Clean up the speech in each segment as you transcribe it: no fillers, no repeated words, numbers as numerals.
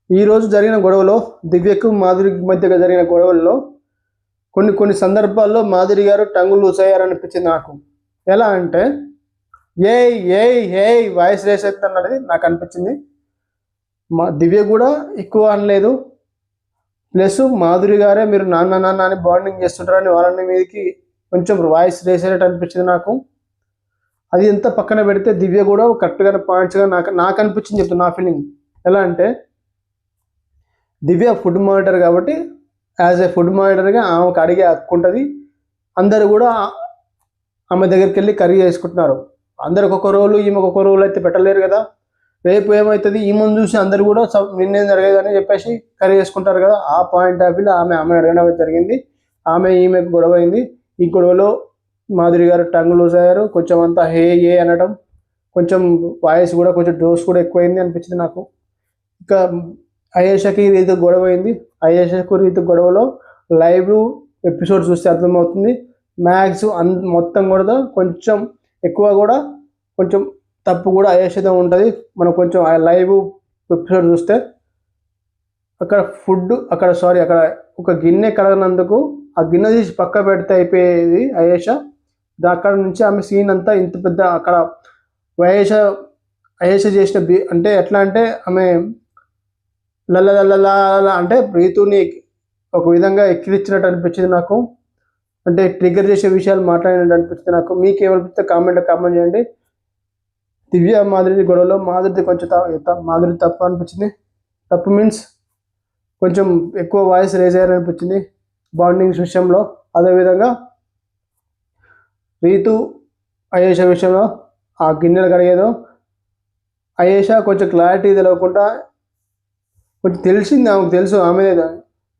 ఈరోజు జరిగిన గొడవలో దివ్యకు మాధురికి మధ్యగా జరిగిన గొడవల్లో కొన్ని సందర్భాల్లో మాధురి గారు టంగులు లూజ్ అయ్యారనిపించింది నాకు. ఎలా అంటే ఏయ్ ఏయ్ ఏయ్ వాయిస్ రేస్ అవుతున్నది నాకు అనిపించింది. మా దివ్య కూడా ఎక్కువ అనలేదు. ప్లస్ మాధురి గారే మీరు నాన్న నాన్న అని బాండింగ్ చేస్తుంటారని వాళ్ళని మీదకి కొంచెం వాయిస్ రేస్ అయినట్టు అనిపించింది నాకు. అది ఎంత పక్కన పెడితే దివ్య కూడా కరెక్ట్గా పాయింట్స్గా నాకు అనిపించింది చెప్తాను నా ఫీలింగ్. ఎలా అంటే దివ్య ఫుడ్ మానిటర్ కాబట్టి యాజ్ ఏ ఫుడ్ మానిటర్గా ఆమెకు అడిగే హక్కు ఉంటుంది. అందరూ కూడా ఆమె దగ్గరికి వెళ్ళి కర్రీ చేసుకుంటున్నారు. అందరికి ఒక రోలు ఈమెకు ఒక రోలు అయితే పెట్టలేరు కదా. రేపు ఏమవుతుంది ఈమెను చూసి అందరు కూడా నిన్నేం జరగదని చెప్పేసి కర్రీ చేసుకుంటారు కదా. ఆ పాయింట్ ఆఫ్ వ్యూలో ఆమె అడగడం జరిగింది. ఈమెకు గొడవ అయింది. ఈ గొడవలో మాధురి గారు టంగ్ లూజ్ అయ్యారు. కొంచెం అంతా హే ఏ అనడం, కొంచెం వాయిస్ కూడా కొంచెం డోస్ కూడా ఎక్కువైంది అనిపించింది నాకు. ఇంకా అయేషాకి రీతు గొడవ అయింది. అయేషాకు రీతు గొడవలో లైవ్ ఎపిసోడ్ చూస్తే అర్థమవుతుంది. మ్యాక్స్ మొత్తం కూడా కొంచెం ఎక్కువ కూడా కొంచెం తప్పు కూడా అయేషాతో ఉంటుంది. మనం కొంచెం ఆ లైవ్ ఎపిసోడ్ చూస్తే అక్కడ అక్కడ ఒక గిన్నె కడగనందుకు ఆ గిన్నె తీసి పక్క పెడితే అయిపోయేది అయేషా. అక్కడ నుంచి ఆమె సీన్ అంతా ఇంత పెద్ద అక్కడ అయేషా చేసిన అంటే ఎట్లా అంటే ఆమె లల్లలల్లలా అంటే రీతుని ఒక విధంగా ఎక్కిరించినట్టు అనిపించింది నాకు. అంటే ట్రిగర్ చేసే విషయాలు మాట్లాడినట్టు అనిపించింది నాకు. మీకు ఏమనిపిస్తే కామెంట్ చేయండి. దివ్య మాధురి గొడవలో మాధురిది కొంచెం మాధురి తప్పు అనిపించింది. తప్పు మీన్స్ కొంచెం ఎక్కువ వాయిస్ రేజ్ అయ్యారనిపించింది బాండింగ్స్ విషయంలో. అదేవిధంగా రీతు అయేషా విషయంలో ఆ గిన్నెలు కడిగేదో అయేషా కొంచెం క్లారిటీ తెలియకుండా కొంచెం తెలిసింది, ఆమెకు తెలుసు ఆమె,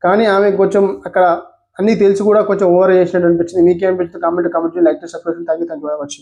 కానీ ఆమె కొంచెం అక్కడ అన్నీ తెలిసి కూడా కొంచెం ఓవర్ చేసినట్టు అనిపించింది. మీకేమనిపించింది కామెంట్ చేయండి. లైక్ చేసి subscribe. Thank you very much.